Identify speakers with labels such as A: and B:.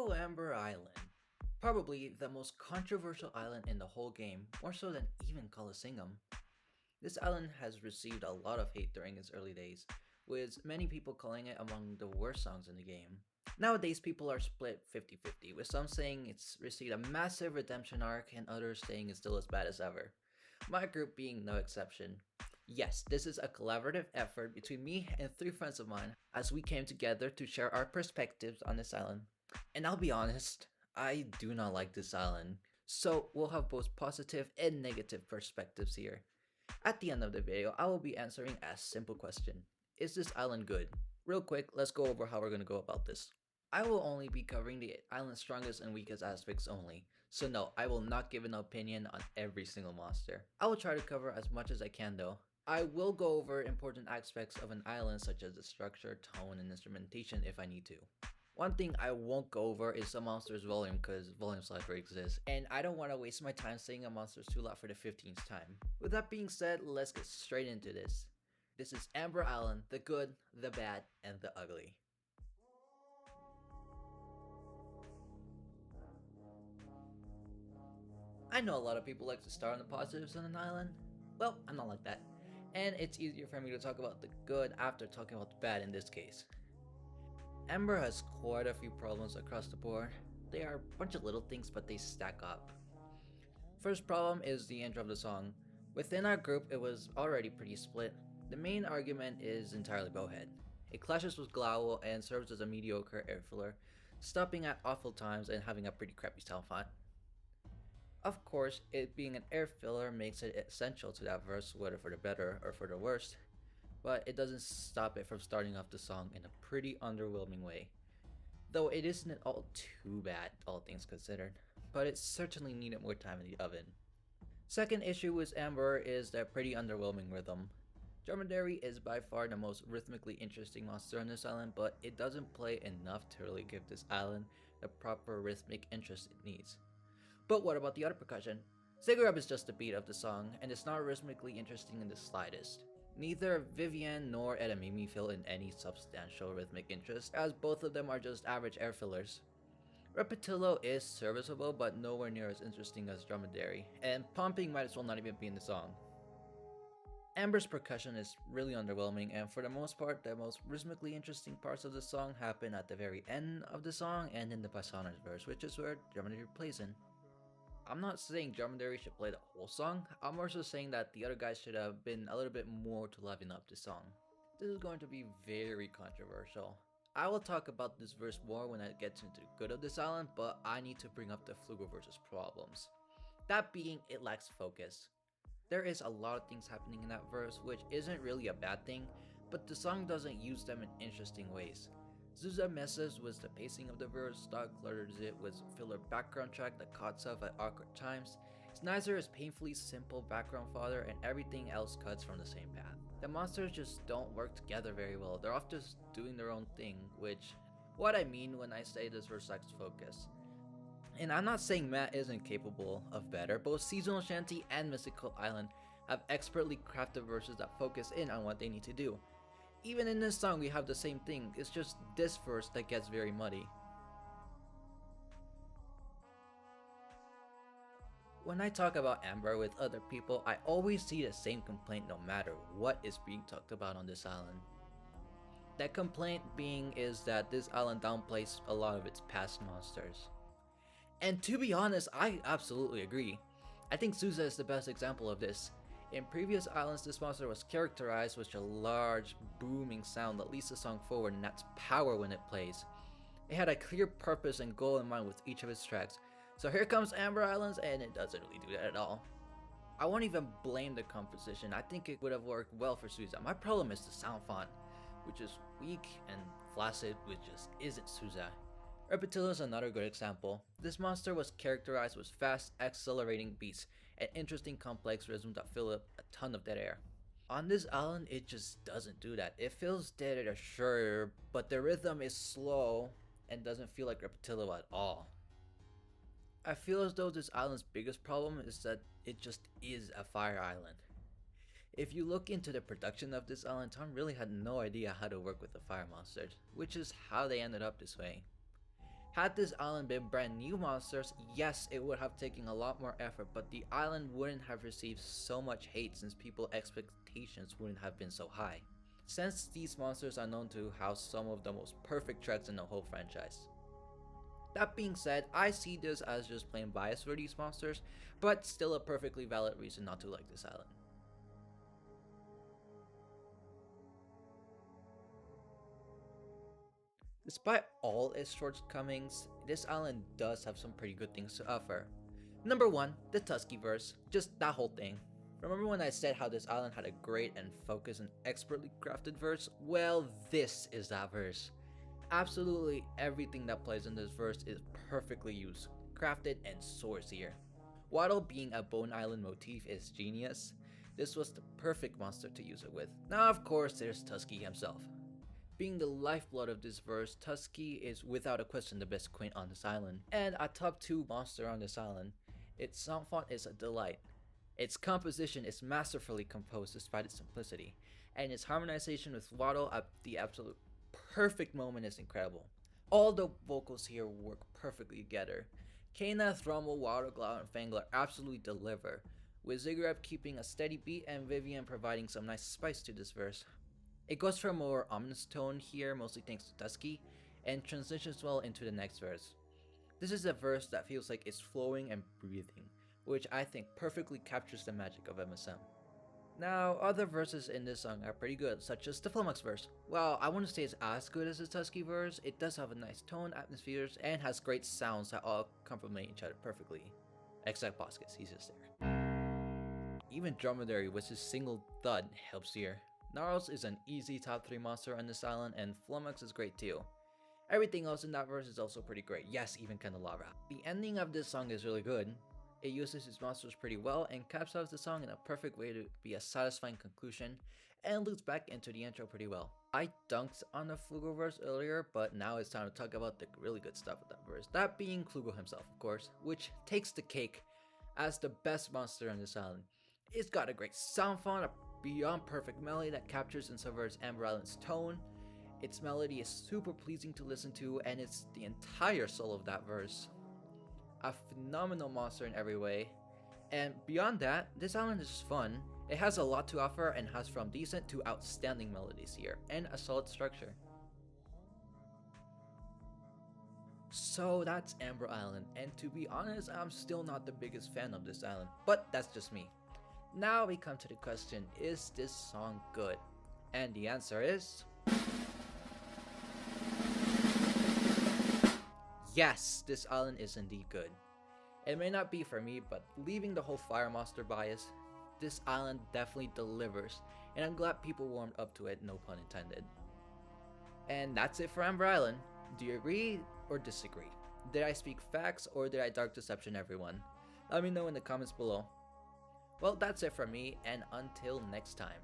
A: So Amber Island. Probably the most controversial island in the whole game, more so than even Colosseum. This island has received a lot of hate during its early days, with many people calling it among the worst songs in the game. Nowadays, people are split 50-50, with some saying it's received a massive redemption arc and others saying it's still as bad as ever. My group being no exception. Yes, this is a collaborative effort between me and three friends of mine as we came together to share our perspectives on this island. And I'll be honest, I do not like this island. So we'll have both positive and negative perspectives here. At the end of the video, I will be answering a simple question. Is this island good? Real quick, let's go over how we're going to go about this. I will only be covering the island's strongest and weakest aspects only, so no, I will not give an opinion on every single monster. I will try to cover as much as I can though. I will go over important aspects of an island such as the structure, tone, and instrumentation if I need to. One thing I won't go over is a monster's volume because volume slider exists, and I don't want to waste my time saying a monster's too loud for the 15th time. With that being said, let's get straight into this. This is Amber Island, the good, the bad, and the ugly. I know a lot of people like to start on the positives on an island. Well, I'm not like that. And it's easier for me to talk about the good after talking about the bad in this case. Amber has quite a few problems across the board. They are a bunch of little things, but they stack up. First problem is the intro of the song. Within our group, it was already pretty split. The main argument is entirely Bowhead. It clashes with Glowl and serves as a mediocre air filler, stopping at awful times and having a pretty crappy sound font. Of course, it being an air filler makes it essential to that verse, whether for the better or for the worst, but it doesn't stop it from starting off the song in a pretty underwhelming way. Though it isn't at all too bad, all things considered, but it certainly needed more time in the oven. Second issue with Amber is their pretty underwhelming rhythm. Dromedary is by far the most rhythmically interesting monster on this island, but it doesn't play enough to really give this island the proper rhythmic interest it needs. But what about the other percussion? Cigarette is just the beat of the song, and it's not rhythmically interesting in the slightest. Neither Vivian nor Edamame feel in any substantial rhythmic interest, as both of them are just average air fillers. Repetillo is serviceable, but nowhere near as interesting as Dromedary, and pumping might as well not even be in the song. Amber's percussion is really underwhelming, and for the most part, the most rhythmically interesting parts of the song happen at the very end of the song and in the Paisano's verse, which is where Dromedary plays in. I'm not saying Dromedary should play the whole song, I'm more so saying that the other guys should have been a little bit more to liven up the song. This is going to be very controversial. I will talk about this verse more when I get into the good of this island, but I need to bring up the Flugo verse's problems. That being, it lacks focus. There is a lot of things happening in that verse, which isn't really a bad thing, but the song doesn't use them in interesting ways. Zuza messes with the pacing of the verse, Dog clutters it with filler background track that cuts off at awkward times, Snizer is painfully simple background fodder, and everything else cuts from the same path. The monsters just don't work together very well, they're off just doing their own thing, which what I mean when I say this verse lacks focus. And I'm not saying Matt isn't capable of better, both Seasonal Shanty and Mystical Island have expertly crafted verses that focus in on what they need to do. Even in this song we have the same thing, it's just this verse that gets very muddy. When I talk about Amber with other people, I always see the same complaint no matter what is being talked about on this island. That complaint being is that this island downplays a lot of its past monsters. And to be honest, I absolutely agree. I think Souza is the best example of this. In previous islands, this monster was characterized with a large, booming sound that leads the song forward and adds power when it plays. It had a clear purpose and goal in mind with each of its tracks. So here comes Amber Islands, and it doesn't really do that at all. I won't even blame the composition, I think it would have worked well for Souza. My problem is the sound font, which is weak and flaccid, which just isn't Souza. Repetillo is another good example. This monster was characterized with fast, accelerating beats and interesting complex rhythms that fill up a ton of dead air. On this island, it just doesn't do that. It feels dead air, sure, but the rhythm is slow and doesn't feel like Repetillo at all. I feel as though this island's biggest problem is that it just is a fire island. If you look into the production of this island, Tom really had no idea how to work with the fire monsters, which is how they ended up this way. Had this island been brand new monsters, yes, it would have taken a lot more effort, but the island wouldn't have received so much hate since people's expectations wouldn't have been so high. Since these monsters are known to house some of the most perfect threats in the whole franchise. That being said, I see this as just plain bias for these monsters, but still a perfectly valid reason not to like this island. Despite all its shortcomings, this island does have some pretty good things to offer. Number 1, the Tusky verse, just that whole thing. Remember when I said how this island had a great and focused and expertly crafted verse? Well, this is that verse. Absolutely everything that plays in this verse is perfectly used, crafted, and sourced here. Waddle being a Bone Island motif is genius. This was the perfect monster to use it with. Now of course there's Tusky himself. Being the lifeblood of this verse, Tusky is without a question the best queen on this island, and a top 2 monster on this island. Its sound font is a delight. Its composition is masterfully composed despite its simplicity, and its harmonization with Waddle at the absolute perfect moment is incredible. All the vocals here work perfectly together. Kana, Thrummel, Waddle, Glout, and Fangler absolutely deliver, with Ziggurat keeping a steady beat and Vivian providing some nice spice to this verse. It goes for a more ominous tone here, mostly thanks to Tusky, and transitions well into the next verse. This is a verse that feels like it's flowing and breathing, which I think perfectly captures the magic of MSM. Now, other verses in this song are pretty good, such as the Flummox verse. While I wouldn't say it's as good as the Tusky verse, it does have a nice tone, atmospheres, and has great sounds that all complement each other perfectly. Except Boskus, he's just there. Even Dromedary with his single thud helps here. Gnarls is an easy top 3 monster on this island, and Flummox is great too. Everything else in that verse is also pretty great, yes, even Candelabra. The ending of this song is really good. It uses its monsters pretty well and caps off the song in a perfect way to be a satisfying conclusion, and loops back into the intro pretty well. I dunked on the Flugo verse earlier, but now it's time to talk about the really good stuff with that verse, that being Flugo himself, of course, which takes the cake as the best monster on this island. It's got a great sound font, a beyond perfect melody that captures and subverts Amber Island's tone. Its melody is super pleasing to listen to, and it's the entire soul of that verse. A phenomenal monster in every way. And beyond that, this island is just fun. It has a lot to offer and has from decent to outstanding melodies here, and a solid structure. So that's Amber Island, and to be honest, I'm still not the biggest fan of this island, but that's just me. Now we come to the question, is this song good? And the answer is... yes, this island is indeed good. It may not be for me, but leaving the whole fire monster bias, this island definitely delivers, and I'm glad people warmed up to it, no pun intended. And that's it for Amber Island. Do you agree or disagree? Did I speak facts or did I dark deception everyone? Let me know in the comments below. Well, that's it from me, and until next time.